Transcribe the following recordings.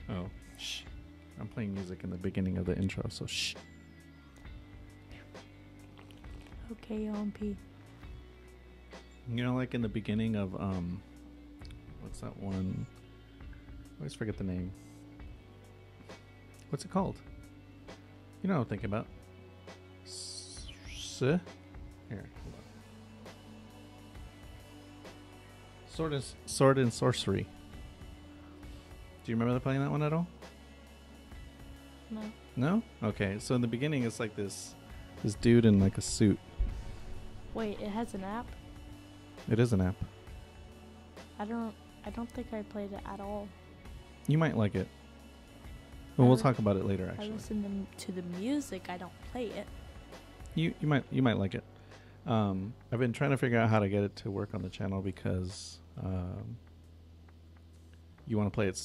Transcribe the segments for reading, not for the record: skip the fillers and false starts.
Oh, shh. I'm playing music in the beginning of the intro, so shh. Okay, OMP. You know, like in the beginning of what's that one? I always forget the name. What's it called? You know what I'm thinking about. Here, hold on. Sword and Sorcery. Do you remember playing that one at all? No. No? Okay, so in the beginning it's like this dude in like a suit. Wait, it has an app? It is an app. I don't think I played it at all. You might like it. Well, we'll talk about it later. I Actually, listen to the music. I don't play it. you might like it. I've been trying to figure out how to get it to work on the channel because you want to play it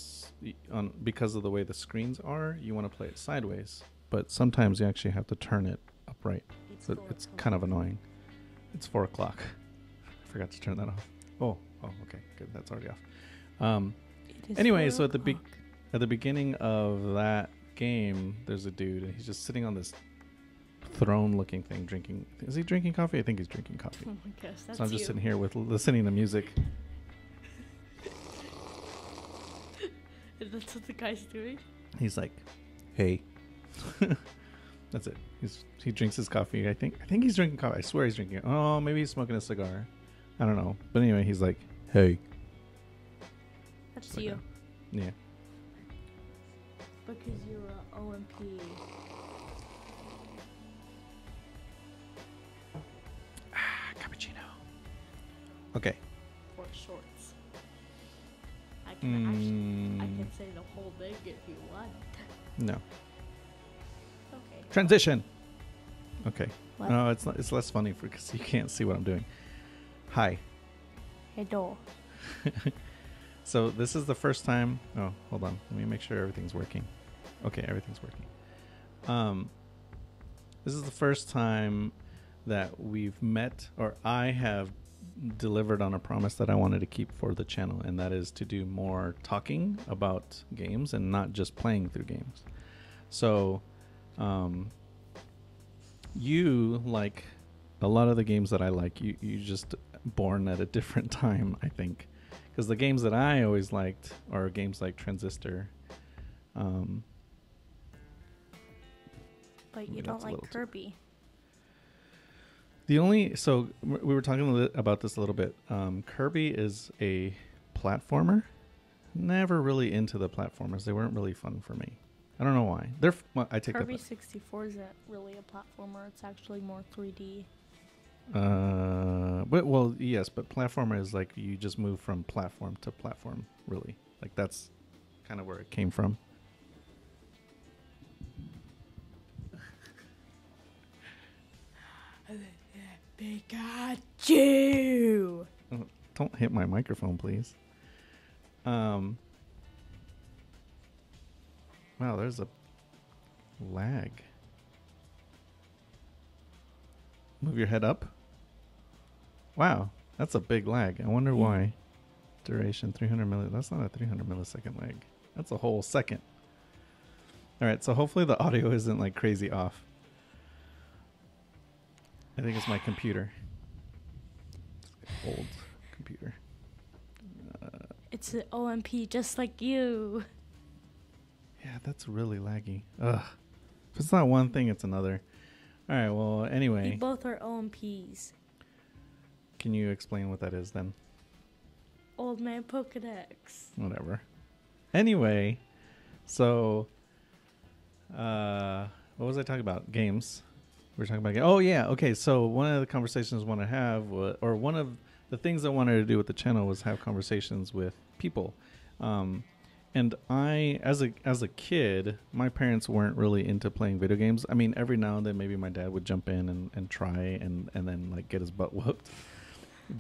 on because of the way the screens are. You want to play it sideways, but sometimes you actually have to turn it upright. So it's kind of annoying. It's 4 o'clock. I forgot to turn that off. Oh, okay, good. That's already off. Anyway, so at the beginning of that game, there's a dude, and he's just sitting on this throne-looking thing, drinking. Is he drinking coffee? I think he's drinking coffee. Oh my gosh, that's So I'm just sitting here with listening to music. That's what the guy's doing. He's like, "Hey." That's it. He drinks his coffee. I think he's drinking coffee. I swear he's drinking it. Oh, maybe he's smoking a cigar. I don't know. But anyway, he's like, "Hey." That's Like you. Yeah. Because you're a OMP. Cappuccino. Okay. Or shorts. I can say the whole thing if you want. No. Okay. Transition. Okay. What? No, it's not. It's less funny because you can't see what I'm doing. Hi. Hello. So this is the first time. Oh, hold on. Let me make sure everything's working. Okay, everything's working. This is the first time that we've met, or I have delivered on a promise that I wanted to keep for the channel, and that is to do more talking about games and not just playing through games. So, you like a lot of the games that I like. You just born at a different time, I think. Because the games that I always liked are games like Transistor. But you don't like Kirby. We were talking about this a little bit. Kirby is a platformer. Never really into the platformers. They weren't really fun for me. I don't know why. I take Kirby 64 isn't really a platformer. It's actually more 3D. Well, yes, but platformer is like you just move from platform to platform, really. Like that's kind of where it came from. Pikachu! Don't hit my microphone, please. Wow, there's a lag. Move your head up. Wow, that's a big lag. I wonder why. Duration 300 milli. That's not a 300 millisecond lag. That's a whole second. All right, so hopefully the audio isn't like crazy off. I think it's my computer. Old computer. It's an OMP just like you. Yeah, that's really laggy. Ugh. If it's not one thing, it's another. All right, well, anyway. We both are OMPs. Can you explain what that is then? Old Man Pokedex. Whatever. Anyway, so what was I talking about? Games. We were talking about oh yeah, okay. So one of the conversations I want to have, or one of the things I wanted to do with the channel was have conversations with people. And I, as a kid, my parents weren't really into playing video games. I mean, every now and then maybe my dad would jump in and try and then like get his butt whooped.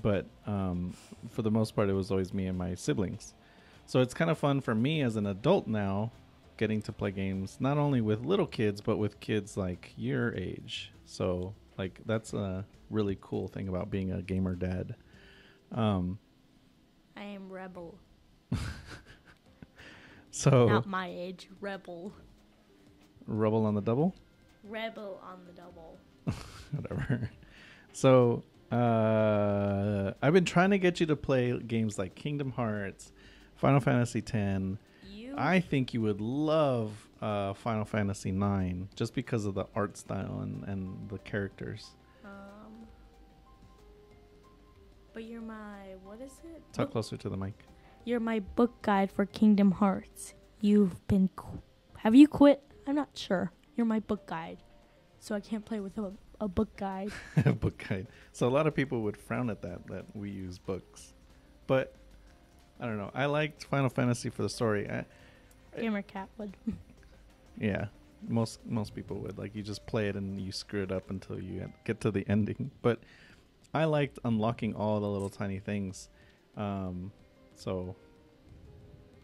But for the most part, it was always me and my siblings. So it's kind of fun for me as an adult now, getting to play games, not only with little kids, but with kids like your age. So like that's a really cool thing about being a gamer dad. I am rebel. So Not my age. Rebel. Rubble on the double. Rebel on the double. Whatever. So I've been trying to get you to play games like Kingdom Hearts, Final Fantasy X. I think you would love Final Fantasy IX just because of the art style and the characters. But you're my, what is it? Talk closer to the mic. You're my book guide for Kingdom Hearts. Have you quit? I'm not sure. You're my book guide. So I can't play with a book guide. Book guide. So a lot of people would frown at that we use books. But I don't know. I liked Final Fantasy for the story. Gamer Cat would. Yeah. Most people would. Like, you just play it and you screw it up until you get to the ending. But I liked unlocking all the little tiny things. So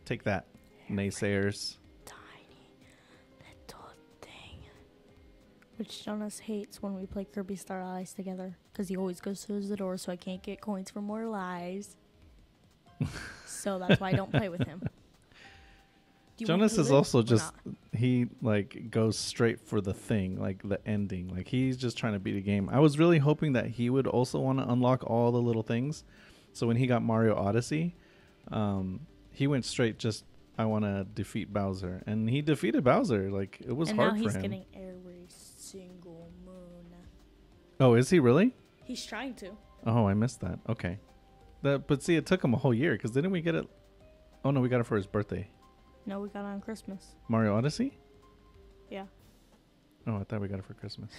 take that, naysayers. Tiny little thing. Which Jonas hates when we play Kirby Star Allies together. Because he always goes to the door so I can't get coins for more lies. So that's why I don't play with him. Jonas is also just, he like goes straight for the thing, like the ending. Like, he's just trying to beat a game. I was really hoping that he would also want to unlock all the little things. So when he got Mario Odyssey, he went straight just, I want to defeat Bowser. And he defeated Bowser. Like, it was hard for him. And now he's getting every single moon. Oh, is he really? He's trying to. Oh, I missed that. Okay. But see, it took him a whole year because didn't we get it? Oh, no, we got it for his birthday. No, we got it on Christmas. Mario Odyssey? Yeah. Oh, I thought we got it for Christmas.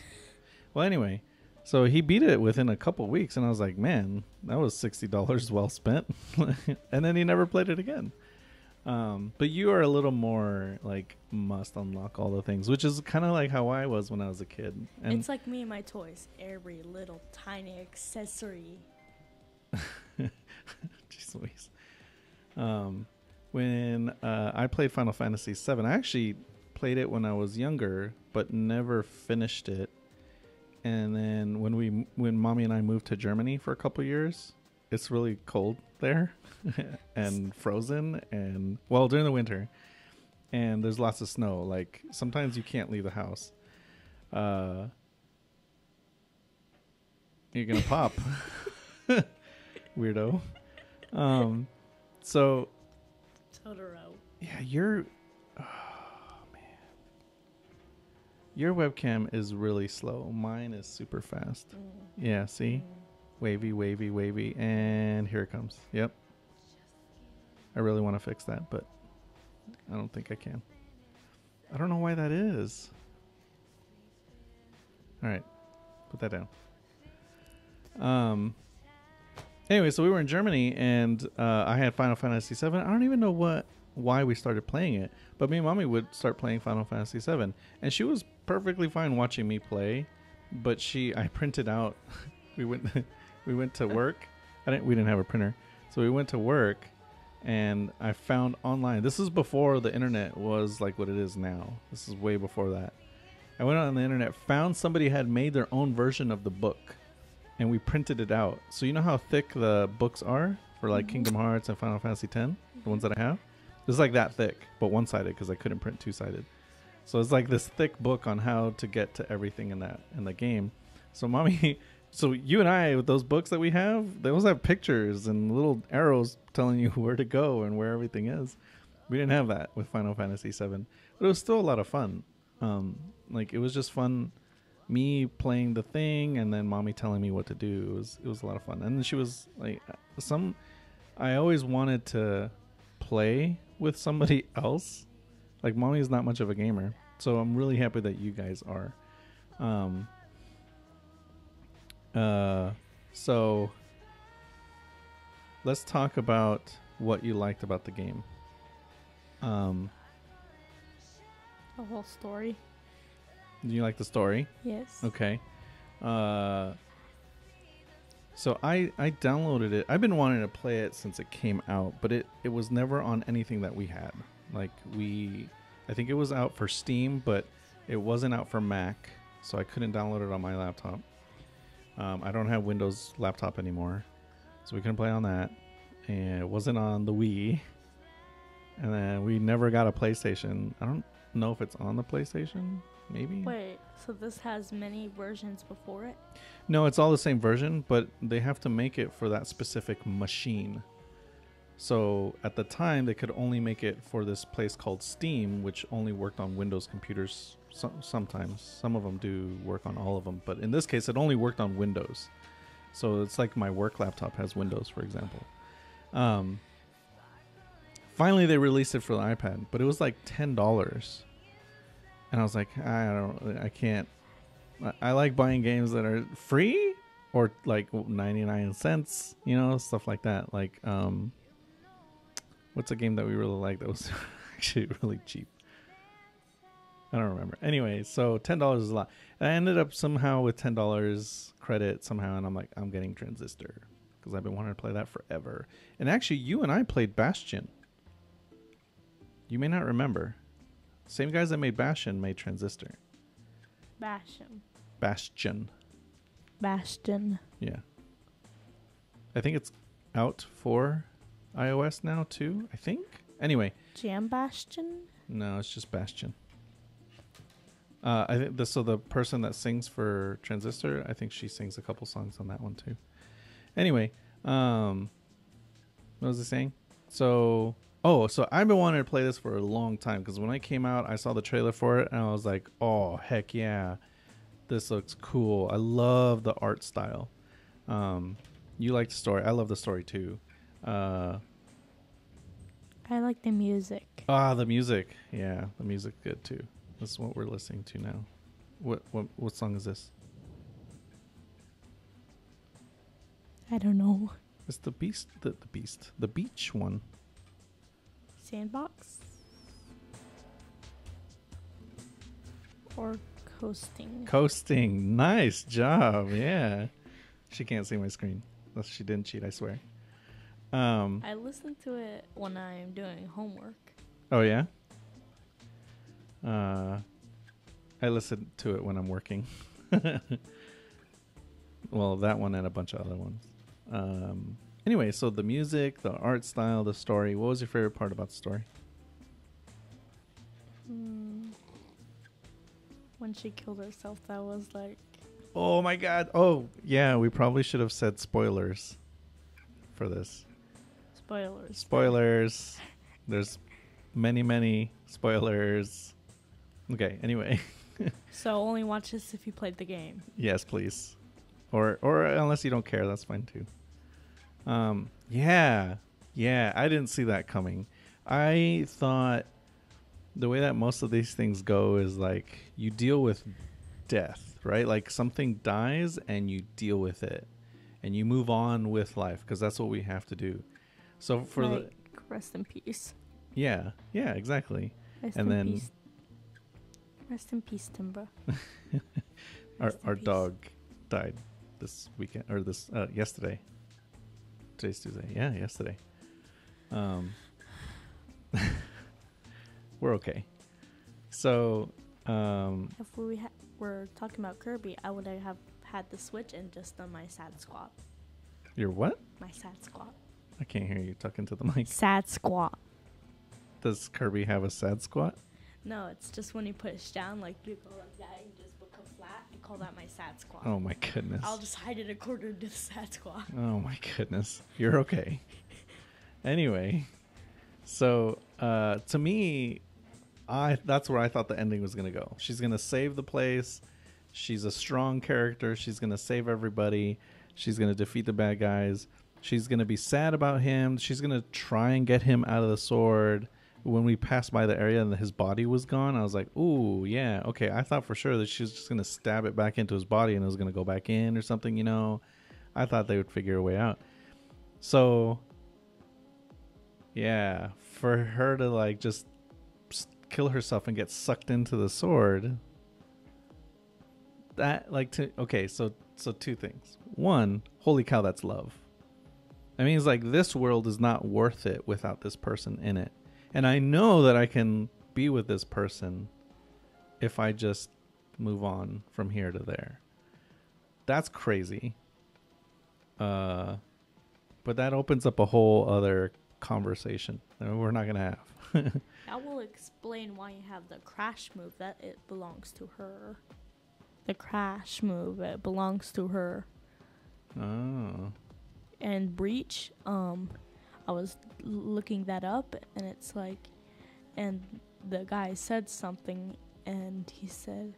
Well, anyway, so he beat it within a couple weeks, and I was like, man, that was $60 well spent. And then he never played it again. But you are a little more like must unlock all the things, which is kind of like how I was when I was a kid. And it's like me and my toys. Every little tiny accessory. Jeez Louise. When I played Final Fantasy VII, I actually played it when I was younger, but never finished it. And then when Mommy and I moved to Germany for a couple years, it's really cold there and frozen, and well, during the winter, and there's lots of snow. Like, sometimes you can't leave the house. You're gonna pop, weirdo. So. Totoro. Yeah, your webcam is really slow. Mine is super fast. Yeah, see? Wavy, wavy, wavy. And here it comes. Yep. I really want to fix that, but I don't think I can. I don't know why that is. All right. Put that down. Anyway, so we were in Germany, and I had Final Fantasy VII. I don't even know why we started playing it, but me and Mommy would start playing Final Fantasy VII, and she was perfectly fine watching me play. But I printed out. we went to work. We didn't have a printer, so we went to work, and I found online. This is before the internet was like what it is now. This is way before that. I went on the internet, found somebody had made their own version of the book. And we printed it out. So you know how thick the books are for like Kingdom Hearts and Final Fantasy X? The ones that I have? It's like that thick, but one-sided because I couldn't print two-sided. So it's like this thick book on how to get to everything in the game. So Mommy, so you and I, with those books that we have, those have pictures and little arrows telling you where to go and where everything is. We didn't have that with Final Fantasy VII. But it was still a lot of fun. Like, it was just fun. Me playing the thing and then Mommy telling me what to do. It was a lot of fun. And then she was like, I always wanted to play with somebody else. Like, Mommy is not much of a gamer, so I'm really happy that you guys are. So let's talk about what you liked about the game. The whole story. Do you like the story? Yes. Okay. So I downloaded it. I've been wanting to play it since it came out, but it was never on anything that we had. Like, I think it was out for Steam, but it wasn't out for Mac, so I couldn't download it on my laptop. I don't have Windows laptop anymore, so we couldn't play on that. And it wasn't on the Wii. And then we never got a PlayStation. I don't know if it's on the PlayStation. Maybe. Wait, so this has many versions before it? No, it's all the same version, but they have to make it for that specific machine. So at the time, they could only make it for this place called Steam, which only worked on Windows computers. Sometimes some of them do work on all of them, but in this case, it only worked on Windows. So it's like my work laptop has Windows, for example. Finally, they released it for the iPad, but it was like $10, and I was like, I can't. I like buying games that are free or like 99 cents, you know, stuff like that. Like, what's a game that we really like that was actually really cheap? I don't remember. Anyway, so $10 is a lot. And I ended up somehow with $10 credit somehow, and I'm like, I'm getting Transistor because I've been wanting to play that forever. And actually, you and I played Bastion. You may not remember. Same guys that made Bastion made Transistor. Bastion. Yeah. I think it's out for iOS now too, I think. Anyway. Jam Bastion? No, it's just Bastion. I think so the person that sings for Transistor, I think she sings a couple songs on that one too. Anyway, what was I saying? So I've been wanting to play this for a long time because when I came out, I saw the trailer for it and I was like, oh, heck yeah. This looks cool. I love the art style. You like the story. I love the story too. I like the music. The music. Yeah, the music's good too. This is what we're listening to now. What song is this? I don't know. It's the beach one. Sandbox? Or coasting? Coasting. Nice job. Yeah. She can't see my screen. She didn't cheat, I swear. I listen to it when I'm doing homework. Oh, yeah? I listen to it when I'm working. Well, that one and a bunch of other ones. Anyway, so the music, the art style, the story. What was your favorite part about the story? When she killed herself, that was like... Oh, my God. Oh, yeah. We probably should have said spoilers for this. Spoilers. There's many, many spoilers. Okay, anyway. So only watch this if you played the game. Yes, please. Or unless you don't care, that's fine too. Yeah, I didn't see that coming. I thought the way that most of these things go is like you deal with death, right? Like something dies and you deal with it and you move on with life because that's what we have to do. So for like, rest in peace. Yeah, exactly. Rest in peace, Timba. Our dog died this weekend or this yesterday. Today's Tuesday. Yeah, yesterday. We're okay. So, if we were talking about Kirby, I would have had the Switch and just done my sad squat. Your what? My sad squat. I can't hear you talking to the mic. Sad squat. Does Kirby have a sad squat? No, it's just when you push down, like you go like that, you just become flat. You call that my sad squat. Oh my goodness. I'll just hide it according to the sad squat. Oh my goodness. You're okay. Anyway, so to me, that's where I thought the ending was gonna go. She's gonna save the place. She's a strong character. She's gonna save everybody. She's gonna defeat the bad guys. She's gonna be sad about him. She's gonna try and get him out of the sword. When we passed by the area and his body was gone, I was like, ooh, yeah, okay. I thought for sure that she was just going to stab it back into his body and it was going to go back in or something, you know. I thought they would figure a way out. So, yeah, for her to, like, just kill herself and get sucked into the sword, that, like, okay, so two things. One, holy cow, that's love. I mean, it's like this world is not worth it without this person in it. And I know that I can be with this person if I just move on from here to there. That's crazy. But that opens up a whole other conversation that we're not going to have. That will explain why you have the crash move, that it belongs to her. The crash move, it belongs to her. Oh. And breach, I was looking that up, and it's like, and the guy said something, and he said,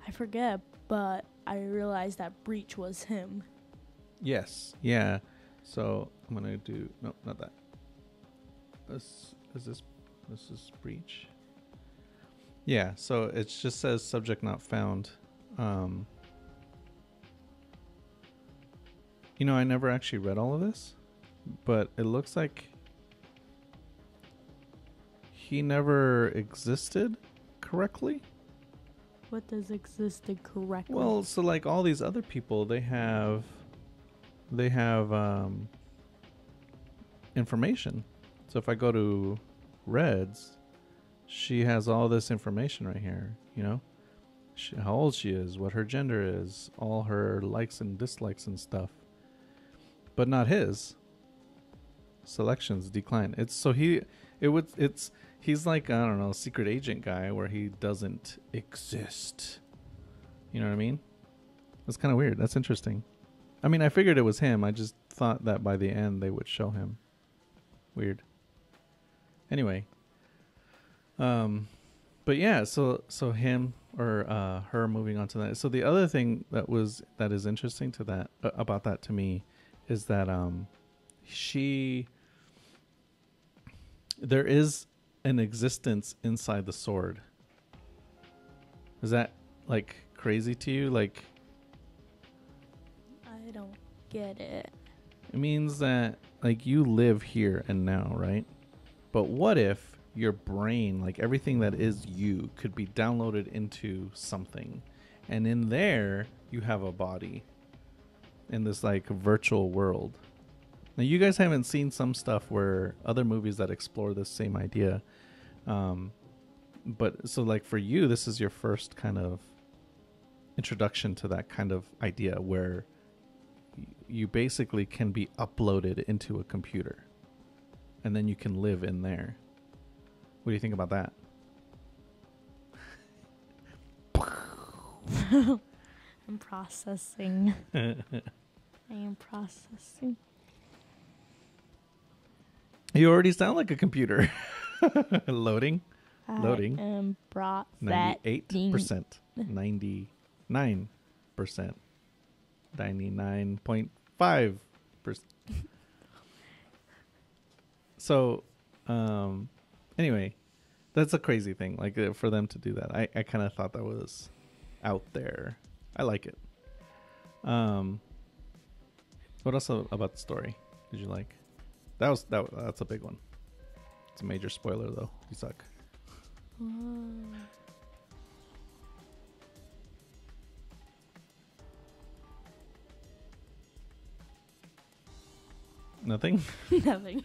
I forget, but I realized that breach was him. Yes. Yeah. So I'm gonna do no, not that. This is breach. Yeah. So it just says subject not found. You know, I never actually read all of this, but it looks like he never existed correctly. What does existed correctly? Well, so like all these other people, they have information. So if I go to Reds, she has all this information right here, you know? How old she is, what her gender is, all her likes and dislikes and stuff. But not his. Selections decline. He's like, I don't know, secret agent guy where he doesn't exist. You know what I mean? That's kind of weird. That's interesting. I mean, I figured it was him. I just thought that by the end they would show him. Weird. Anyway. But yeah, so him or her moving on to that. So the other thing that is interesting to that about that to me is that there is an existence inside the sword. Is that like crazy to you? Like, I don't get it. it means that like you live here and now, right? But what if your brain, like everything that is you, could be downloaded into something, and in there you have a body in this like virtual world? Now you guys haven't seen some stuff where other movies that explore this same idea, but so like for you, this is your first kind of introduction to that kind of idea where you basically can be uploaded into a computer and then you can live in there. What do you think about that? I'm processing. I am processing. You already sound like a computer. Loading. Loading. I am processing. 98%. 99%. 99.5%. So, anyway, that's a crazy thing. Like for them to do that, I kind of thought that was out there. I like it. What else about the story did you like? That's a big one. It's a major spoiler though. You suck. Nothing? Nothing.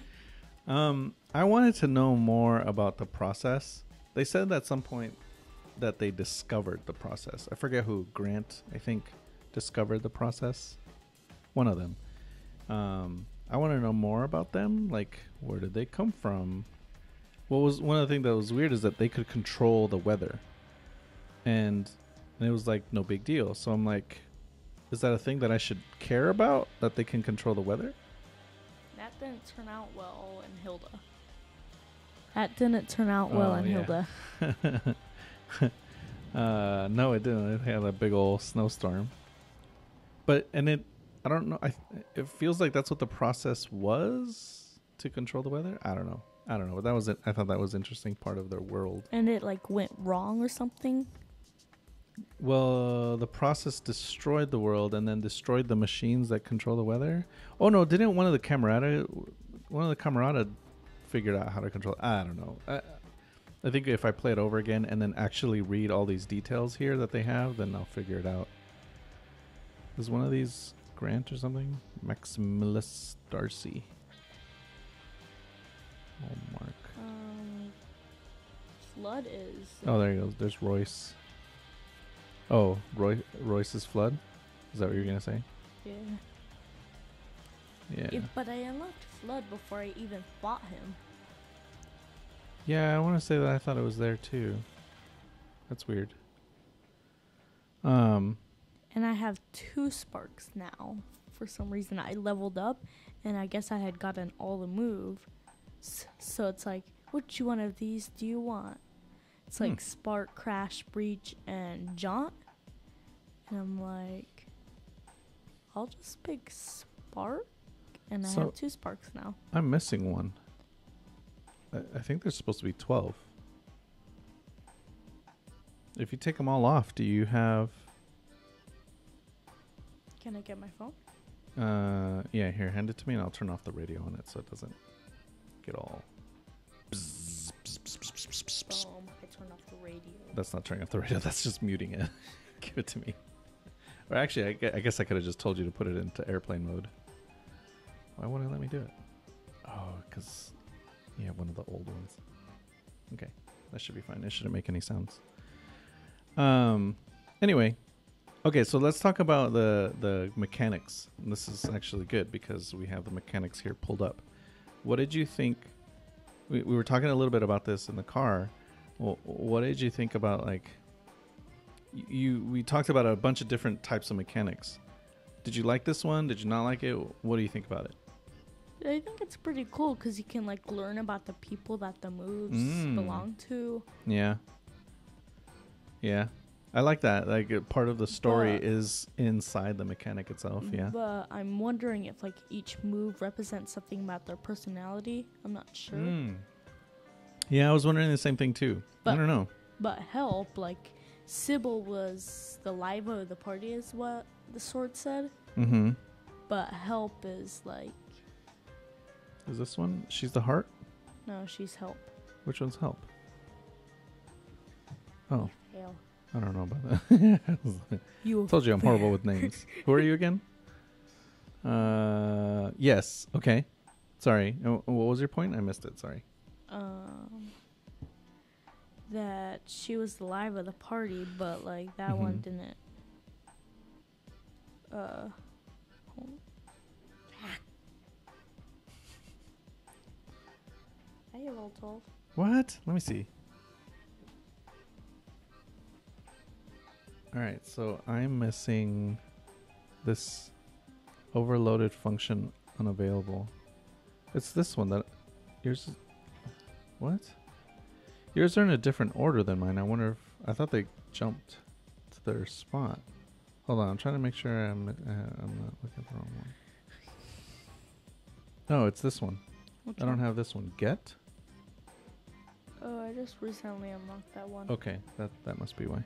I wanted to know more about the process. They said at some point that they discovered the process. I forget who. Grant, I think, discovered the process. One of them. I want to know more about them. Like, where did they come from? What was one of the things that was weird is that they could control the weather, and it was like no big deal. So I'm like, is that a thing that I should care about, that they can control the weather? That didn't turn out well in Hilda. That didn't turn out well in Hilda. No, it didn't. It had a big old snowstorm. I don't know. It feels like that's what the process was to control the weather. I don't know. But that was it. I thought that was an interesting part of their world. And it like went wrong or something. Well, the process destroyed the world and then destroyed the machines that control the weather. Oh no! Didn't one of the Camerata figured out how to control it? I don't know. I think if I play it over again and then actually read all these details here that they have, then I'll figure it out. Is one of these Grant or something? Maximus Darcy. Oh, Mark. Flood is. Oh, there he goes. There's Royce. Oh, Royce's Flood? Is that what you're going to say? Yeah. Yeah. But I unlocked Flood before I even fought him. Yeah, I want to say that I thought it was there too. That's weird. Um, And I have 2 sparks now. For some reason, I leveled up, and I guess I had gotten all the move. So it's like, which one of these do you want? It's like Spark, Crash, Breach, and Jaunt. And I'm like, I'll just pick Spark. And I So- have 2 sparks now. I'm missing one. I think there's supposed to be 12. If you take them all off, do you have... Can I get my phone? Yeah, here, hand it to me and I'll turn off the radio on it so it doesn't get all... Boom. I turned off the radio. That's not turning off the radio, that's just muting it. Give it to me. Or actually, I guess I could have just told you to put it into airplane mode. Why wouldn't it let me do it? Oh, because you have one of the old ones. Okay, that should be fine. It shouldn't make any sounds. Anyway, okay, so let's talk about the mechanics. And this is actually good because we have the mechanics here pulled up. What did you think? We were talking a little bit about this in the car. Well, what did you think about, like, we talked about a bunch of different types of mechanics. Did you like this one? Did you not like it? What do you think about it? I think it's pretty cool because you can like learn about the people that the moves belong to. Yeah. Yeah. I like that. Like, part of the story is inside the mechanic itself. Yeah. But I'm wondering if like each move represents something about their personality. I'm not sure. Yeah, I was wondering the same thing too. I don't know. But help, like Sybil was the live of the party is what the sword said. Mm-hmm. But help is like... Is this one? She's the heart? No, she's help. Which one's help? Oh, Hell. I don't know about that. You Told you I'm horrible with names. Who are you again? Yes. Okay. Sorry. What was your point? I missed it. Sorry. That she was the live of the party, but like that one didn't. I have all 12. What? Let me see. All right. So I'm missing this overloaded function unavailable. It's this one that yours. What? Yours are in a different order than mine. I wonder if I thought they jumped to their spot. Hold on, I'm trying to make sure I'm not looking at the wrong one. No, it's this one. I don't have this one. Get? Oh, I just recently unlocked that one. Okay, that must be why.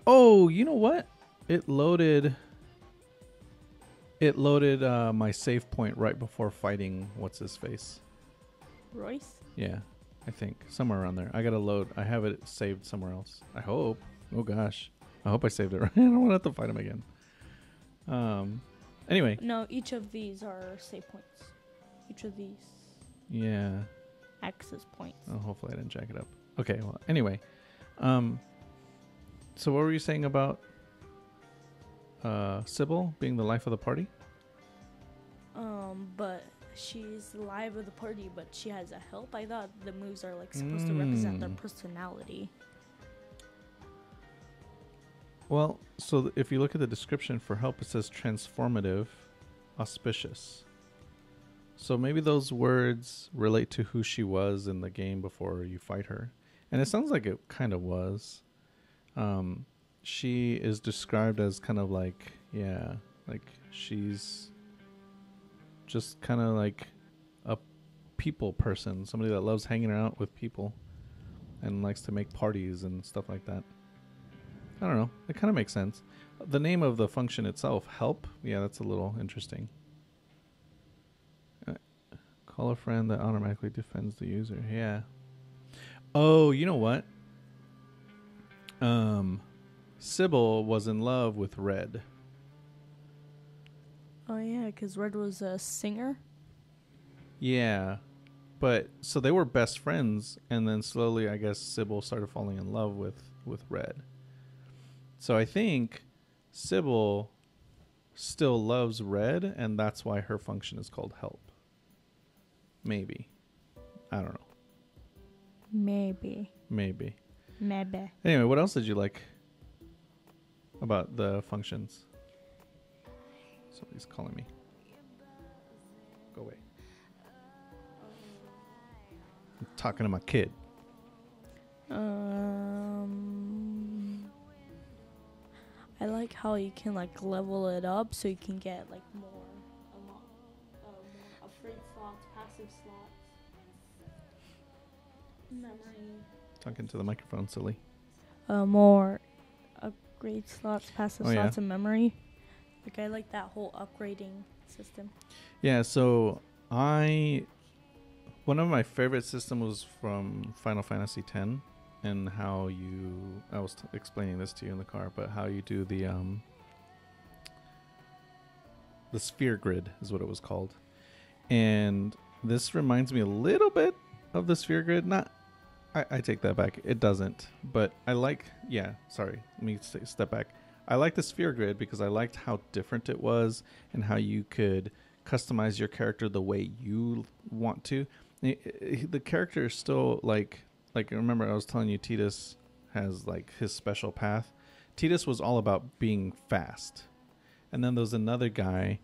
Oh, you know what? It loaded my save point right before fighting what's his face. Royce? Yeah, I think somewhere around there. I gotta load. I have it saved somewhere else. I hope. Oh gosh, I hope I saved it right. I don't want to have to fight him again. Anyway. No, each of these are save points. Each of these. Yeah. Access points. Oh, hopefully I didn't jack it up. Okay. Well, anyway. So what were you saying about Sybil being the life of the party? But she's the live of the party, but she has a help. I thought the moves are like supposed to represent their personality. Well, so if you look at the description for help, it says transformative, auspicious. So maybe those words relate to who she was in the game before you fight her. And it sounds like it kind of was. She is described as kind of like, yeah, like she's just kind of like a people person, somebody that loves hanging out with people and likes to make parties and stuff like that. I don't know. It kind of makes sense. The name of the function itself, help, yeah, that's a little interesting. Call a friend that automatically defends the user. Yeah. Oh, you know what? Sybil was in love with Red. Oh yeah, because Red was a singer. Yeah. But so they were best friends, and then slowly I guess Sybil started falling in love with Red. So I think Sybil still loves Red, and that's why her function is called help. Maybe. I don't know. Maybe. Maybe. Maybe. Anyway, what else did you like about the functions? Somebody's calling me. Go away. I'm talking to my kid. I like how you can like level it up so you can get like more upgrade slots, passive slots, memory. Talking to the microphone, silly. More upgrade slots, passive Oh, yeah. slots, and memory. Like I like that whole upgrading system. Yeah, so one of my favorite systems was from Final Fantasy X, and how I was explaining this to you in the car, but how you do the sphere grid is what it was called. And this reminds me a little bit of the sphere grid. I take that back. It doesn't. But let me step back. I like the sphere grid because I liked how different it was and how you could customize your character the way you want to. The character is still like remember I was telling you Tidus has like his special path. Tidus was all about being fast. And then there was another guy,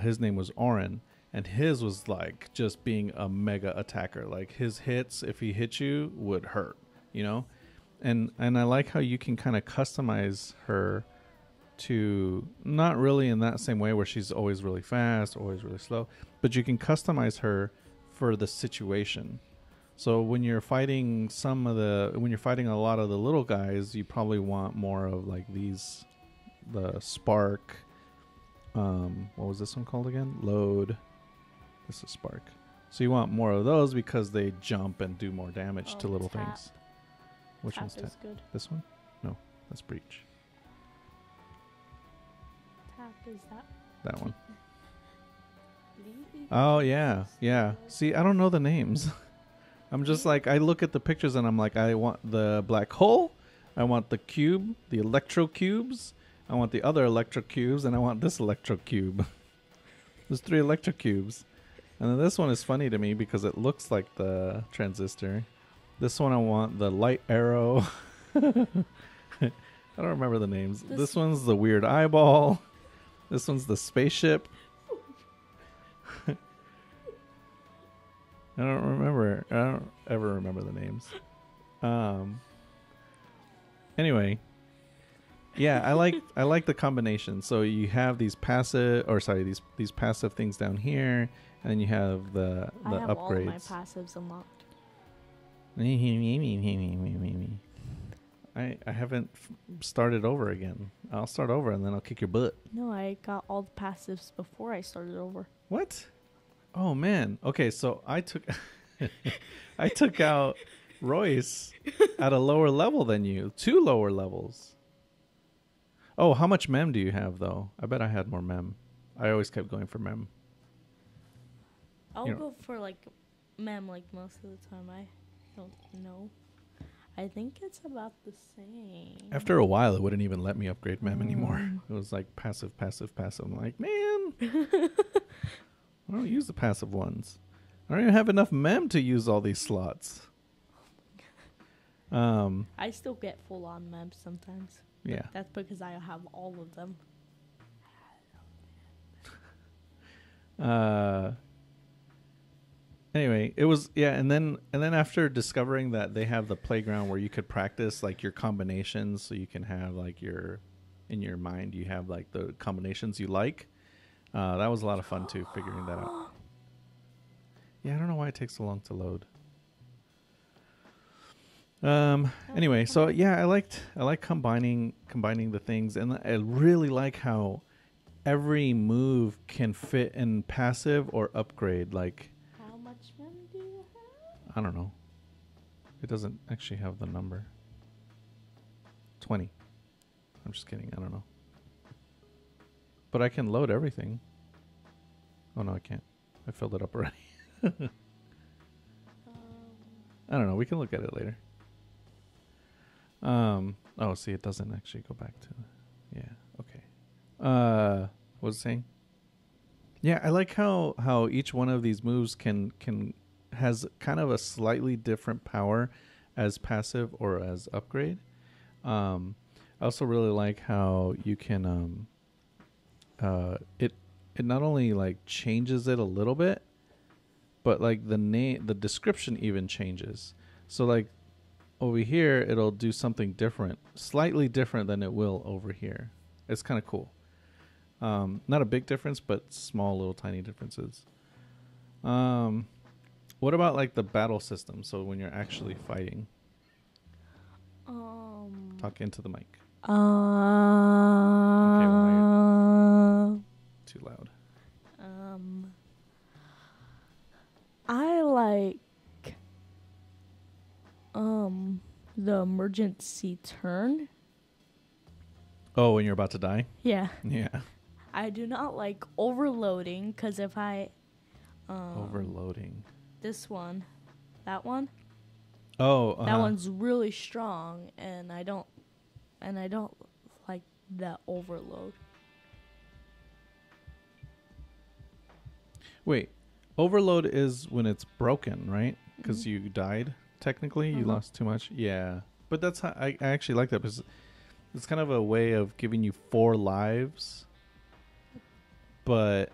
his name was Auron, and his was like just being a mega attacker. Like his hits, if he hit you, would hurt, you know? And I like how you can kind of customize her to not really in that same way where she's always really fast, always really slow, but you can customize her for the situation. So when you're fighting when you're fighting a lot of the little guys, you probably want more of like the spark. What was this one called again? Load. This is spark. So you want more of those because they jump and do more damage to little tap. things. Which Tap one's tap? is good. This one? No, that's breach. Tap is that. That one. Oh yeah, yeah. See, I don't know the names. I'm just like, I look at the pictures and I'm like, I want the black hole, I want the cube, the electro cubes, I want the other electro cubes, and I want this electro cube. There's 3 electro cubes. And then this one is funny to me because it looks like the transistor. This one I want the light arrow. I don't remember the names. This one's the weird eyeball. This one's the spaceship. I don't ever remember the names. Anyway, yeah, I like the combination. So you have these passive things down here, and then you have the I have upgrades. all of my passives unlocked. I haven't started over again. I'll start over and then I'll kick your butt. No, I got all the passives before I started over. What? Oh man. Okay, so I took I took out Royce at a lower level than you. 2 lower levels. Oh, how much mem do you have though? I bet I had more mem. I always kept going for mem. I'll go for like mem like most of the time. I don't know. I think it's about the same. After a while, it wouldn't even let me upgrade mem anymore. It was like passive. I'm like, man, I don't use the passive ones. I don't even have enough mem to use all these slots. I still get full on mem sometimes. Yeah. That's because I have all of them. Anyway, it was and then after discovering that they have the playground where you could practice like your combinations, so you can have like in your mind you have like the combinations you like. That was a lot of fun too, figuring that out. Yeah, I don't know why it takes so long to load. Anyway, so yeah, I like combining the things, and I really like how every move can fit in passive or upgrade. Like, How much mem do you have? I don't know. It doesn't actually have the number. 20. I'm just kidding. I don't know. But I can load everything. Oh no, I can't. I filled it up already. I don't know. We can look at it later. Oh, see, it doesn't actually go back to. Yeah. Okay. What was it saying? Yeah, I like how each one of these moves can has kind of a slightly different power as passive or as upgrade. I also really like how you can it not only like changes it a little bit, but like the description even changes. So like over here it'll do something different, slightly different than it will over here. It's kind of cool. Not a big difference, but small little tiny differences. What about like the battle system? So when you're actually fighting, talk into the mic. Okay, well, too loud. I like the emergency turn. Oh, when you're about to die? Yeah. Yeah. I do not like overloading, because if I Overloading. this one, that one, Oh, that one's really strong, and I don't like that overload. Wait, overload is when it's broken, right? Because you died. Technically, you lost too much. Yeah, but that's how I actually like that, because it's kind of a way of giving you 4 lives, but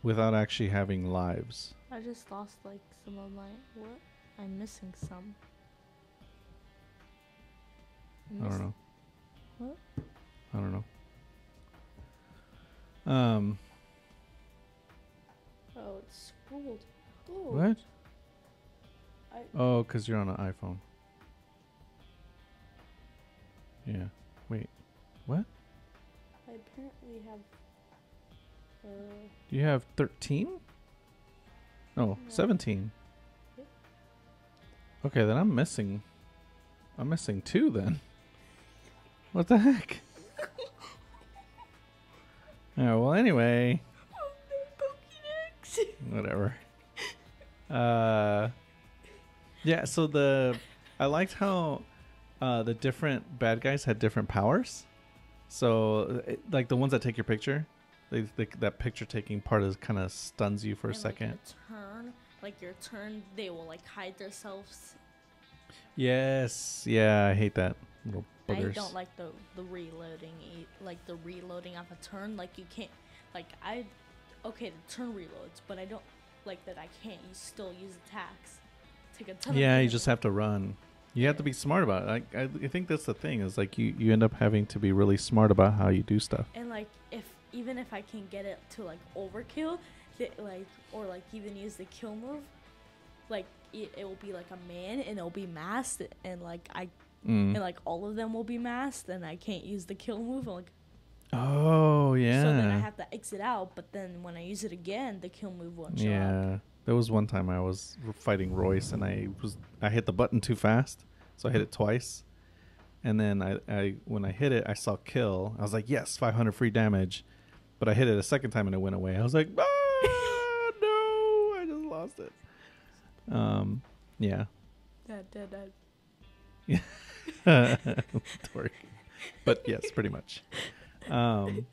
without actually having lives. I just lost like some of my what? I'm missing some. I don't know. What? I don't know. Oh, it's scrolled. Oh. What? Oh, because you're on an iPhone. Yeah. Wait. What? I apparently have. You have 13? Oh, No. 17. Okay, then I'm missing 2 then. What the heck? Oh, well, anyway. Whatever. Yeah, so I liked how the different bad guys had different powers. So, like the ones that take your picture, that picture taking part is kind of stuns you for a second. Your turn, they will like hide themselves. Yes, yeah, I hate that. Little buggers. I don't like the reloading, like the reloading of a turn. Like you can't, okay, the turn reloads, but I don't like that. I can't still use attacks. Take a ton. Yeah, you just have to run. You have to be smart about it. I think that's the thing, is like you end up having to be really smart about how you do stuff. And like even if I can get it to like overkill, or like even use the kill move, like it will be like a man and it'll be masked, and like and like all of them will be masked, and I can't use the kill move. I'm like, oh yeah. So then I have to exit out, but then when I use it again, the kill move won't show up. Yeah. There was one time I was fighting Royce and I hit the button too fast, so I hit it twice, and then I when I hit it, I saw kill. I was like, yes, 500 free damage, but I hit it a second time and it went away. I was like, no, I just lost it. Yeah. Dad. Dork. But yes, pretty much. It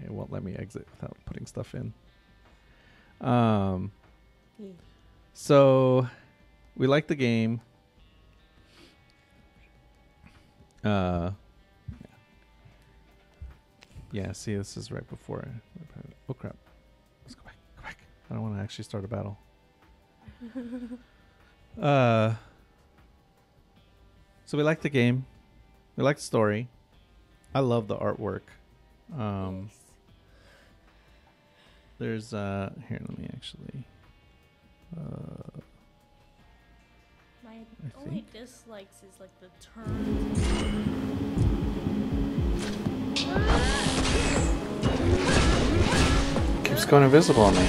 won't let me exit without putting stuff in. So we like the game. Yeah, see, this is right before oh crap. Let's go back. I don't want to actually start a battle. So we like the game. We like the story. I love the artwork. Yes. There's here, let me actually My I only think. dislikes is like the turn. Keeps going invisible on me.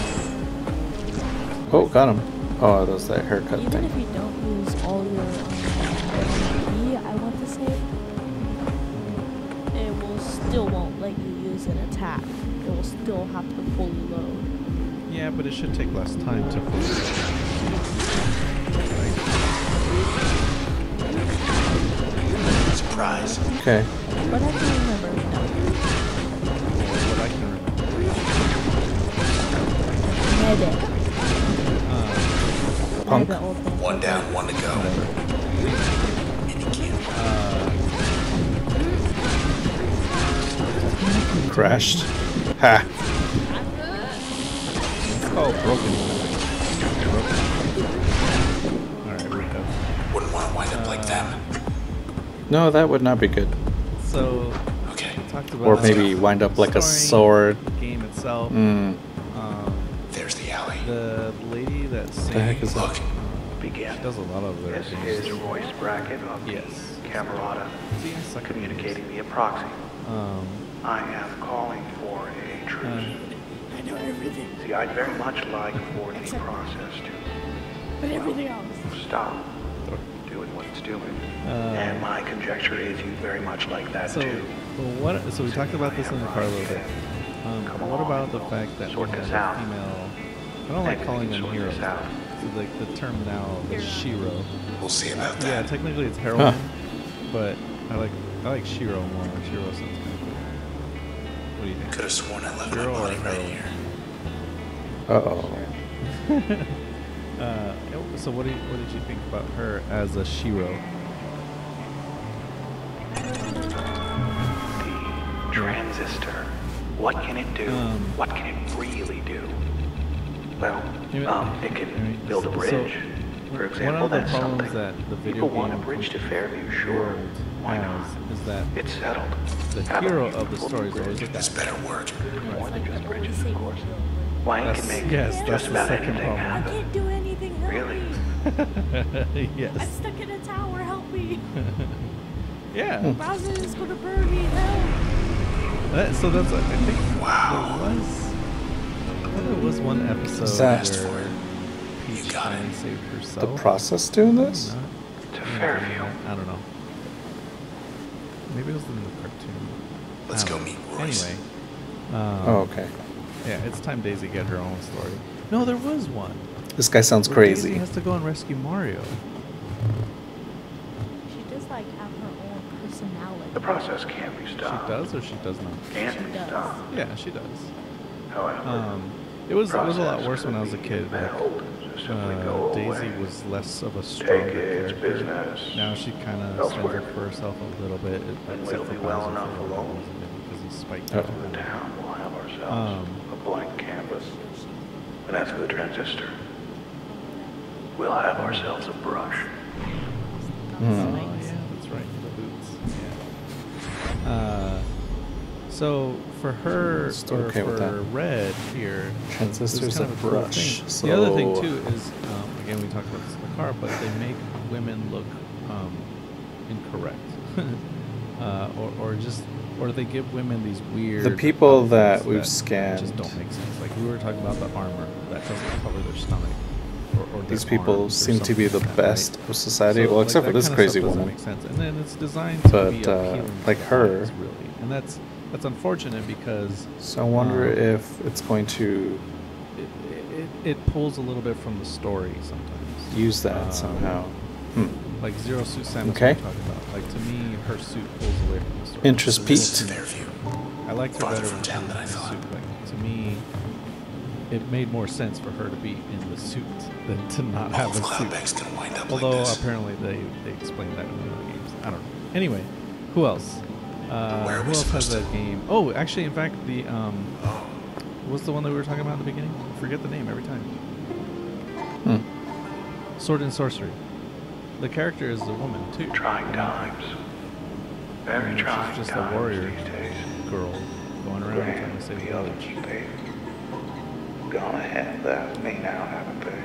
Oh, got him. Oh, that was that haircut Even thing. if you don't use all your E, I want to say, it will still won't let you use an attack. It will still have to fully load. Yeah, but it should take less time to Surprise. Okay. But I can remember now. What I can remember. Medic. Punk. The old thing. One down, one to go. Crashed. Ha. Oh, broken. Alright, Rico. Wouldn't want to wind up like them. No, that would not be good. So, Okay. we talked about Or maybe wind up like a story, sword. game itself. Mm. There's the alley. The lady that sings, The heck is that? Look, she Begin. does a lot of their This games. is Royce Brackett of the Yes. Camerata, See, I suck at communicating via proxy. Um, I am calling for a truce. I know everything, See, I'd very much like for the Except- process to but everything else. stop doing what it's doing. Uh, And my conjecture is you'd very much like that so, too. well, what? So we talked about this in the car a little bit. What about the fact that we Sort have this a out. female? I don't like Maybe calling we can them sort heroes. this out. So like the term now is Shiro. we'll see about Yeah, that. technically it's heroine, Huh. but I like Shiro more. Shiro sounds kind of cool. What do you think? Could have sworn I left Girl my or money right heroine? here. Uh-oh. So what did you think about her as a Shiro? The transistor. What can it do? What can it really do? Well, it can build a bridge. For example, one of the that's problems something. that the video People want a game bridge to Fairview, sure. world Why not? has is that It's settled. the Have a hero of the beautiful story is always a bridge. guy. This better work. More than just bridges, of course. Wayne That's- can make yes, that's just the about second anything problem. I happen. can't do anything. Help Really? me. I'm Yes. stuck in a tower. Help me. Yeah. Bowser is gonna burn me. Help. So that's I think there was one episode That- where Peach You got finally it. saved The herself. process doing this? To Fairview. I don't know. Maybe it was in the cartoon. Let's I go don't meet know. Royce. Anyway. Oh, okay. Yeah, it's time Daisy get her own story. No, there was one. This guy sounds where crazy. Daisy has to go and rescue Mario. She does like have her own personality. The process can't be She stopped. does or she does not? Can't She be does. stopped. Yeah, she does. However, It was a lot process worse when I was a could be kid. Like, compelled to simply go Daisy away. was less of a Take stronger its character. business Now she kind of stands elsewhere. up for herself a little bit, And except we'll for be well Bowser enough for alone. because he's spiked. Uh-oh. For the town, we'll have ourselves a blank canvas. And as for the transistor, we'll have ourselves a brush. Oh yeah, that's right. The boots. Yeah. So for her, Still or okay for with that. Red here, Transistor's there's kind a of cool brush, thing. The other thing so- too is, again, we talked about this in the car, but they make women look incorrect, or they give women these weird. The people outfits that we've just scanned, don't make sense. Like we were talking about the armor that doesn't cover their stomach. Or these their people arms or seem to be the something like that, right? best of society. So, well, like, except for that this kinda crazy stuff doesn't woman. make sense. And then it's designed to But, be appealing like to her- guys, really, and that's unfortunate because So I wonder if it's going to it pulls a little bit from the story sometimes. use that Um, somehow. Like Zero Suit Samus, Okay. I'm talking about. Like to me, her suit pulls away from the story. Interest It's a little It's peaked. too- Fairview. I liked her Farther better from when she town was than in I the thought. suit. Like to me, it made more sense for her to be in the suit than to not All have of a suit. Cloudbank's gonna wind up Although like this. apparently they explained that in the games. I don't know. Anyway, who else? Where are Who we else has supposed to- that game? Oh, actually, in fact, the Oh, what's the one that we were talking about in the beginning? I forget the name every time. Hmm. Sword and Sorcery. The character is a woman too. Trying times. Very She's trying just a times warrior these days. girl going around trying to save the the others, village. they've gone ahead without me now, haven't they?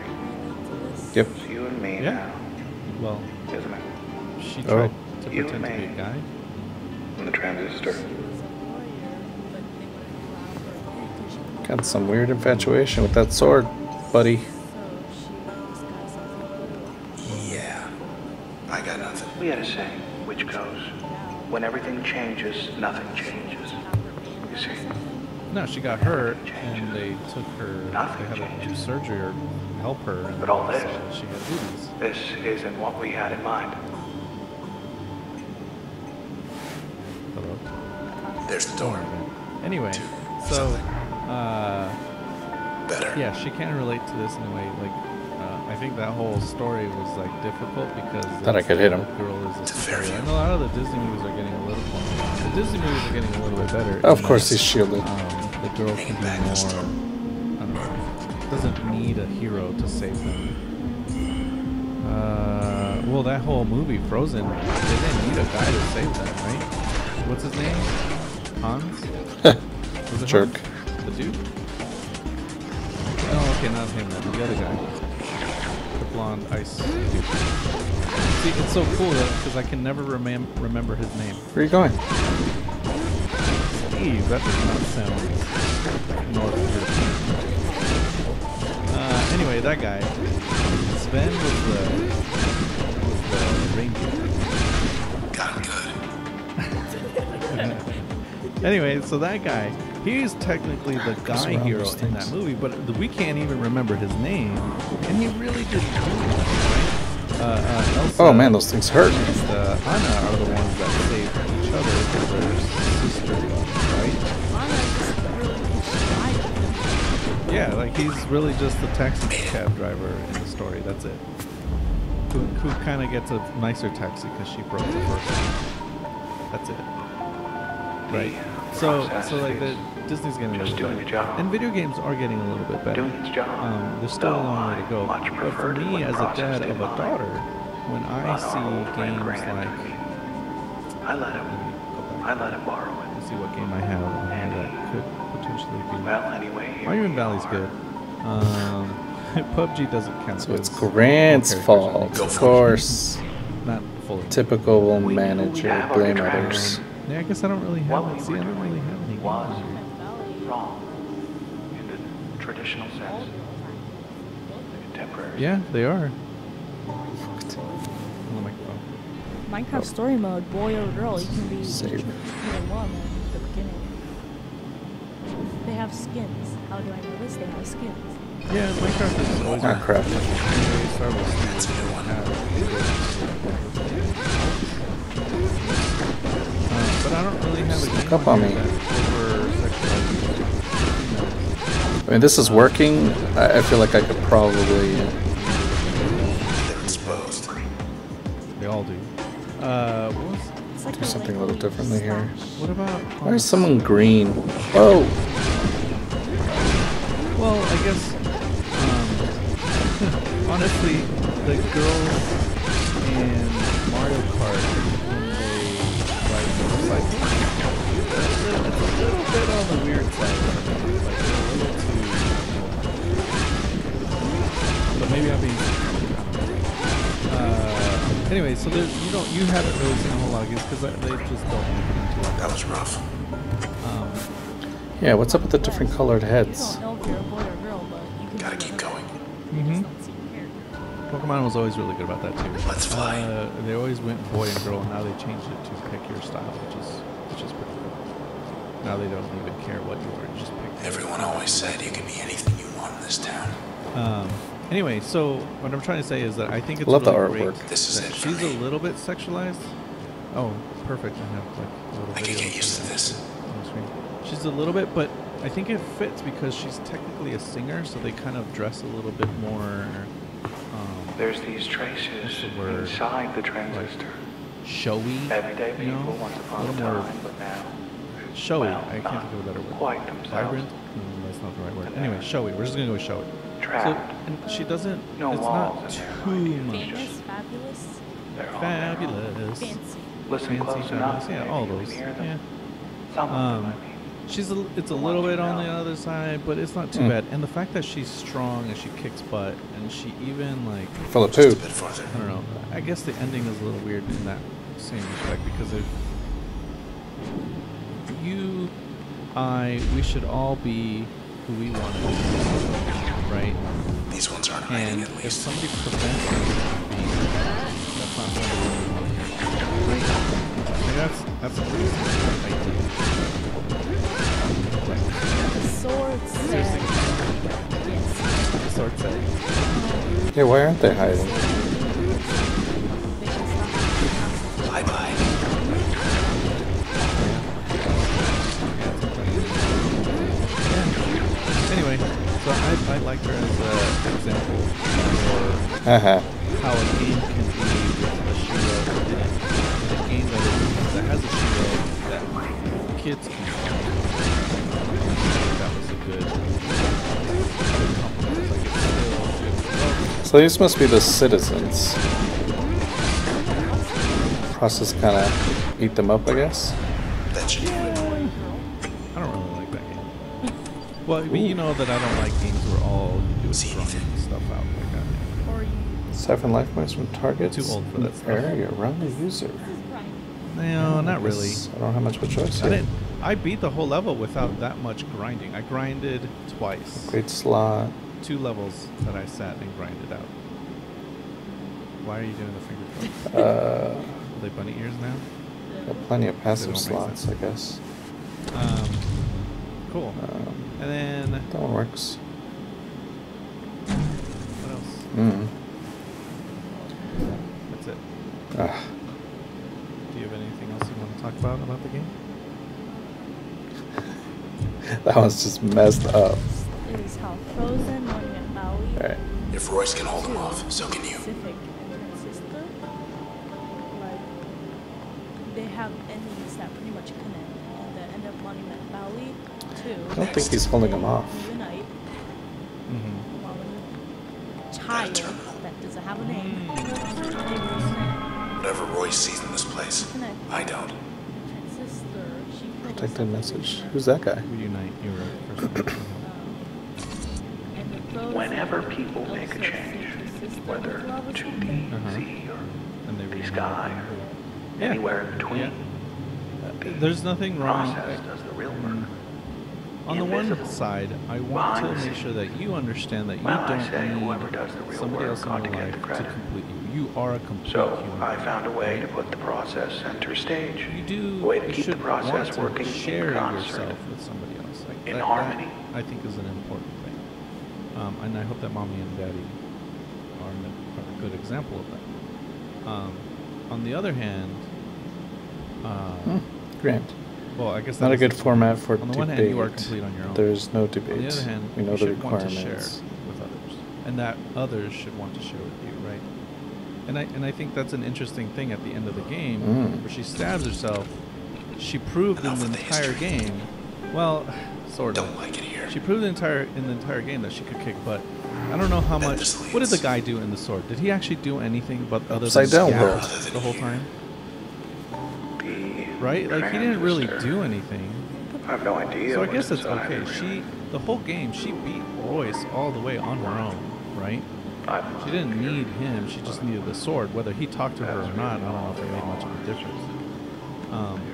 Yep. It's you and me Yeah. now, Well, isn't it? she Oh. tried to You pretend to be a and me. guy. And the transistor. Got some weird infatuation with that sword, buddy. yeah. I got nothing. We had a saying, which goes, when everything changes, nothing changes. You see, No, she got hurt, and they took her. Nothing They had to do changes. surgery or help her, and But all so this- she had duties. this isn't what we had in mind. Hello. There's the door. Anyway, Two. so Better. yeah, she can relate to this in a way. Like I think that whole story was like difficult because Thought I could hit him. the girl is a It's a fair story. view. And a lot of the Disney movies are getting a little. The Disney movies are getting a little bit better. Of in course that, he's shielded. the girl can be more. I don't know. Doesn't need a hero to save them. Well, that whole movie, Frozen, they didn't need a guy to save them, right? What's his name? Hans? Was it Jerk. Hans? The dude? Oh, okay, not him then. The other guy. The blonde ice dude. See, it's so cool because I can never remember his name. Where are you going? Steve, that does not sound North European. Anyway, that guy. Sven was the reindeer. Got him good. Anyway, so that guy, he's technically the guy around hero those in that things. movie, but we can't even remember his name, and he really didn't do anything, right? Elsa Oh man, those things hurt. and Anna are the ones that saved each other because they're sisters, right? Anna just really described Yeah, like he's really just the taxi cab driver in the story. That's it. Who kind of gets a nicer taxi because she broke the first one. That's it. Right. So like the Disney's getting a Just little doing bit the job. and video games are getting a little bit better. Doing its job. There's still a Though long way to I go. much But for preferred it me, when as a dad processed of in a mind. daughter, when I But see our old friend games granted like, to me. I let him borrow it. let's see what game I have on here that could potentially be. Well, anyway, here Monument we Valley's are. good. PUBG doesn't count. So it's because Grant's all characters fault, are of mixed. course. Not fully. Typical We knew we'd manager, have our blame detractors. others. Yeah, I guess I don't really have What it. we See, I were don't really doing have any was games. wrong in the traditional sense. The contemporary. Yeah, they are. On the microphone. Minecraft story mode, boy or girl, you can be Save. either one at the beginning. They have skins. How do I know this? They have skins. Yeah, Minecraft is always Minecraft. Star Wars That's a new one. but I don't really have a game Snuck up on me. that over-sexualizes. I mean, this is working. I feel like I could probably. They're exposed. They all do. What was? It's like Do something a little differently here. What about? Why is someone green? Oh, Well, I guess honestly, the girls in Mario Kart when they ride motorcycles, it's a little bit on the weird side. Like they're a little too. But maybe I'm being. Anyway, so there's you haven't really seen a whole lot of games because they just don't get into it. That was rough. yeah. What's up with the different colored You heads? don't know if you're a boy or girl, but you can Gotta see keep the- going. You Mhm. just don't see the character. Pokemon was always really good about that too. Let's fly. They always went boy and girl, and now they changed it to pick your style, which is pretty cool. Now they don't even care what you are, you just pick. Everyone always said you can be anything you want in this town. Anyway, so what I'm trying to say is that I think it's Love the really artwork. great This is that it for she's me. a little bit sexualized. Oh, perfect! I have like a little I can video get used to of this. it on the screen. She's a little bit, but I think it fits because she's technically a singer, so they kind of dress a little bit more There's these traces What's the word? inside the transistor. showy. Everyday you know? people once upon a a little more time, but now. showy. Well, I can't not think of a better word. quite themselves. Vibrant? That's not the right word. Anyway, showy. We're just gonna go with showy. So, Trapped. and she doesn't. No it's walls not in there, too like much. Famous, fabulous, They're on their own. Fabulous. fancy. Listen Fancy, close enough. fabulous. Yeah, maybe all you can those. hear them. Yeah. Some of them, I Um, mean. It's a The little ones bit you on the know. other side, but it's not too Mm. bad. And the fact that she's strong and she kicks butt and she even like Full of Just a poop. bit farther. I don't know. I guess the ending is a little weird in that same respect because if we should all be who we want to be, right? These ones aren't hiding And at if least. somebody prevents me from being that, that's not something we want to hear. Right? Like that's a pretty simple idea. The sword said. Seriously. Yes. The sword said. Yeah, why aren't they hiding? They can stop Bye bye. Anyway, so I like her as an example for Haha. how a game can be with a Shiro in it. In a game that has a Shiro that kids can play. That was a good compliment. Like it's still good. So these must be the citizens. Process kind of eat them up, I guess. That should do it. I don't really like that game. Well, but you know that I don't like games where all you do is See grinding anything? stuff out like that. Or you 7 life points from targets. Too old for that stuff. Area around the user. No, not really. I don't have much of a choice I here. didn't. I beat the whole level without that much grinding. I grinded twice. Great slot. 2 levels that I sat and grinded out. Why are you doing the finger quotes? Are they bunny ears now? Got plenty of passive don't make slots, sense. I guess. Cool. And then That one works. what else? Mm. That's it. Ah, Do you have anything else you want to talk about the game? that one's just messed up. is how Frozen, Monument Valley, Alright. If Royce can hold him off, so can you. Pacific entrance system, like they have endings that pretty much connect. And the end of Monument Valley I don't too. think he's holding him off. Reunite Mm-hmm. while a child that doesn't have a name. Whatever Royce sees in this place, Connect. I don't. Sister, she killed Protected herself. message. Who's that guy? Reunite. You were the first one. And the Frozen Whenever people Elsa make a change, saved the sister whether with lava to something. Uh-huh. sea or And they the reunite. sky or Yeah. anywhere in between, Yeah. There's nothing wrong. process does the real work. On the one Invisible. side, I want Behind to the make scenes. sure that you understand that you Well, I don't say need whoever does the real somebody work else in ought your to get life the to credit. complete you. You are a complete So human. I found a way to put the process center stage. You do. A way to you keep the should want process to working share in concert. yourself with somebody else. Like In that, harmony. I think is an important thing. And I hope that mommy and daddy are a good example of that. On the other hand, Grant. well, I guess Not a that's- good format for On the debate. one hand, you are complete on your own. There's no On debate. the other hand, we know you the should want to share requirements. with others, and that others should want to share with you, right? And I think that's an interesting thing at the end of the game, where she stabs herself. She proved in Enough the with the entire history. game, well, sort of. Don't like it here. She proved in the entire game that she could kick butt. I don't know how And much. this What did the leads- guy do in the sword? Did he actually do anything but other Upside than down stab roll. Other than the whole here. time? The Right? Like he didn't really transistor. do anything. I have no idea. So I what's guess it's inside okay. it, really. The whole game, she beat Royce all the way on her own, right? She didn't need him. She just needed the sword. Whether he talked to her or not, I don't know if it made much of a difference.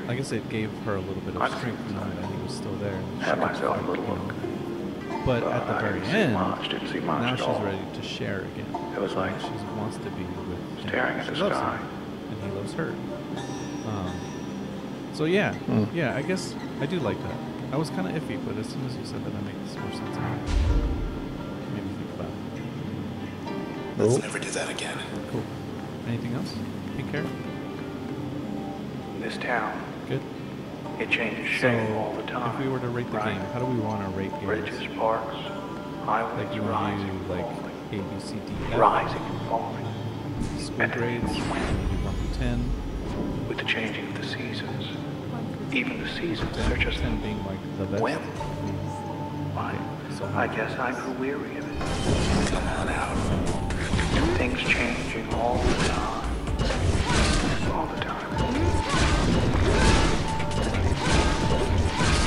I guess it gave her a little bit of strength knowing that he was still there. And she Had could myself fight, a little you know. look. But at the I very didn't see end, much, didn't see much now at she's all. ready to share again. It was like she wants to be with him. staring at She the loves sky. him, and he loves her. So yeah, yeah, I guess I do like that. I was kind of iffy, but as soon as you said that, it makes more sense. Made me think about it. Let's Oh. never do that again. Cool. Anything else? Pink hair? This town, Good. it changes So, shape all the time. if we were to rate the right? game, how do we want to rate games? Bridges, parks, highways Like you want to rising, do like falling, A, B, C, D, F? rising and falling. School And then grades? swing. 1 through 10. With the changing of the seasons, even the seasons, 10, they're just 10 being like the best. whim. Why? So I guess I grew weary of it. Come on out. Things changing all the time. All the time.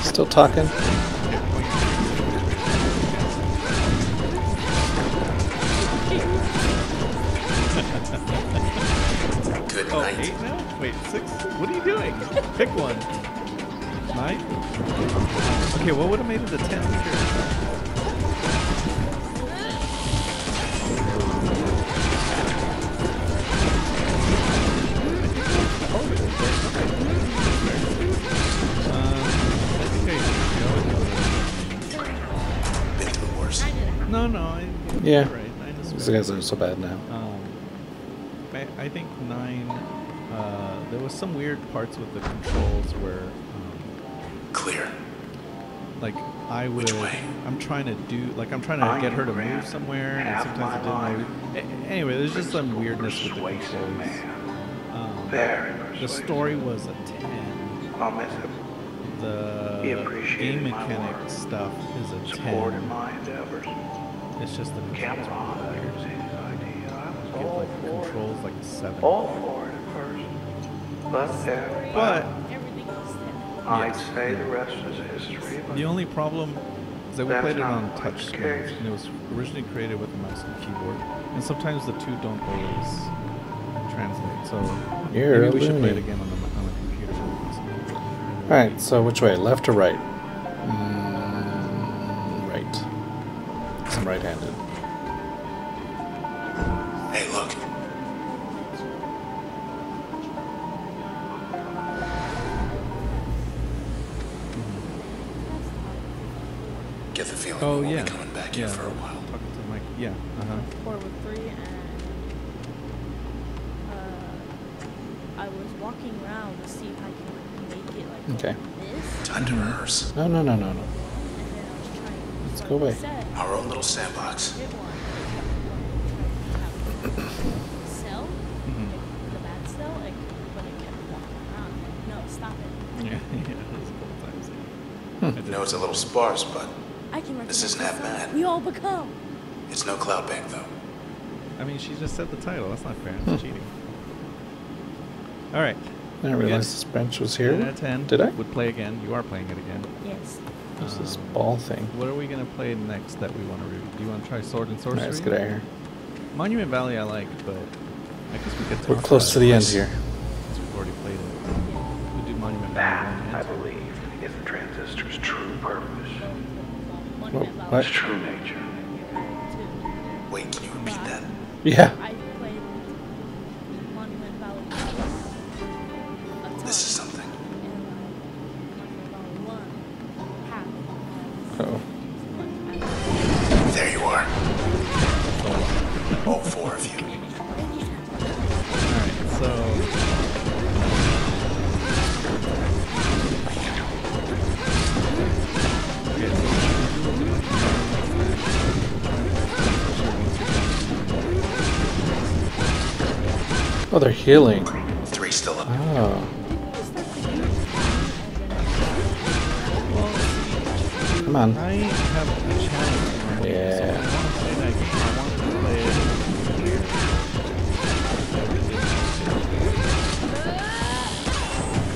Still talking? Good Oh, night. 8 now? Wait, 6? What are you doing? Pick one. 9? Okay, what would have made it a 10? Been through worse. No, Yeah. you're right. 9 is These fair. guys are so bad now. I think 9, there was some weird parts with the controls where, Clear. like I would. Which way? I'm trying to do like I'm trying to get her to move somewhere, and sometimes it didn't move. Anyway, there's just some weirdness with the controls. The story was a 10. I'll miss him. The He appreciated game my mechanic work. stuff is a Supported 10. my endeavors. It's just the controls Cameron, are weird. that's his idea. I was Give all like for it. controls like a 7. All for it at first. But then, But Everything else there. I'd Yes. say the rest is history. But the only problem is that we That's played it not on always touch the screens, case. and it was originally created with a mouse and keyboard, and sometimes the two don't always translate. So You're maybe a we should play it loony. again on the computer. Alright, so which way? Left or right? Right. 'Cause I'm right-handed. Hey, look. Get the feeling Oh we'll yeah, be coming back yeah. here for a while. Talking to Mike. Yeah. Uh huh. 4 with 3 and I was walking around to see if I could make it like Okay. this. Time to rehearse. No. And then I was trying to Let's start go the away. set. Our own little sandbox. Did one. Cell, Mhm. the bad cell, like, but it kept walking around. No, stop it. Yeah. Yeah. There's a couple times. Hmm. I I did know it's a little sparse, but I can This isn't recognize that myself. bad. We all become. it's no cloud bank, though. I mean, she just said the title. That's not fair. That's cheating. All right. I didn't realize this bench was here. 10 out of 10. Did I? Would play again. You are playing it again. Yes. What's this ball thing? What are we gonna play next that we want to review? Do you want to try Sword and Sorcery? Alright, let's get out of here. Monument Valley I like, but I guess we could talk We're close to about the it end Nice. here. since we've already played it. We do Monument that, Valley I 1 and 2. believe, is the transistor's true purpose. What? Its true nature. Wait, can you repeat that? Yeah. I played Monument Valley 2 a ton. This is something. And Monument Valley 1 half Uh-oh. There you are. All 4 of you. Alright, so okay, Oh, they're healing. 3 still up. Oh. Come on. I have a challenge for me. Yeah. So I want to play that game. I want to play it here.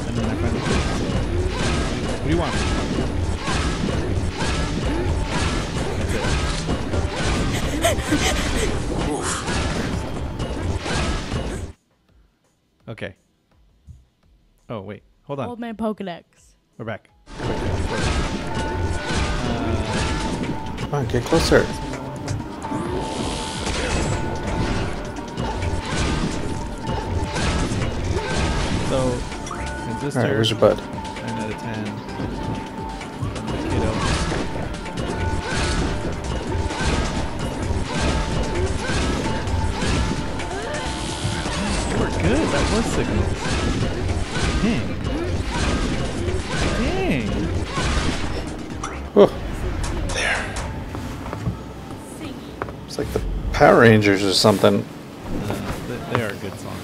And then I finally play it. What do you want? That's Oof. it. Okay. Oh, wait. Hold on. Old Man Pokedex. We're back. Come on, get closer. So, Transistor. Alright, where's your bud? 9 out of 10. From the kiddo. You were good. That was signals. Dang. Dang. Oh, There. it's like the Power Rangers or something. They are good songs.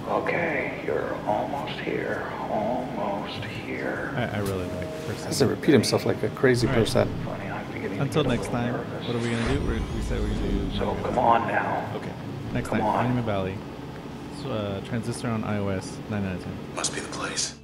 Okay, you're almost here. Almost here. I really like Perseus. Doesn't repeat himself like a crazy Alright. person. Funny, I'm beginning to Until get a next little time, nervous. what are we going to do? We said we're going to do. So Monument come Valley. on now. Okay. Next Come time, on. Monument Valley. Transistor on iOS, 9 out of 10. Must be the place.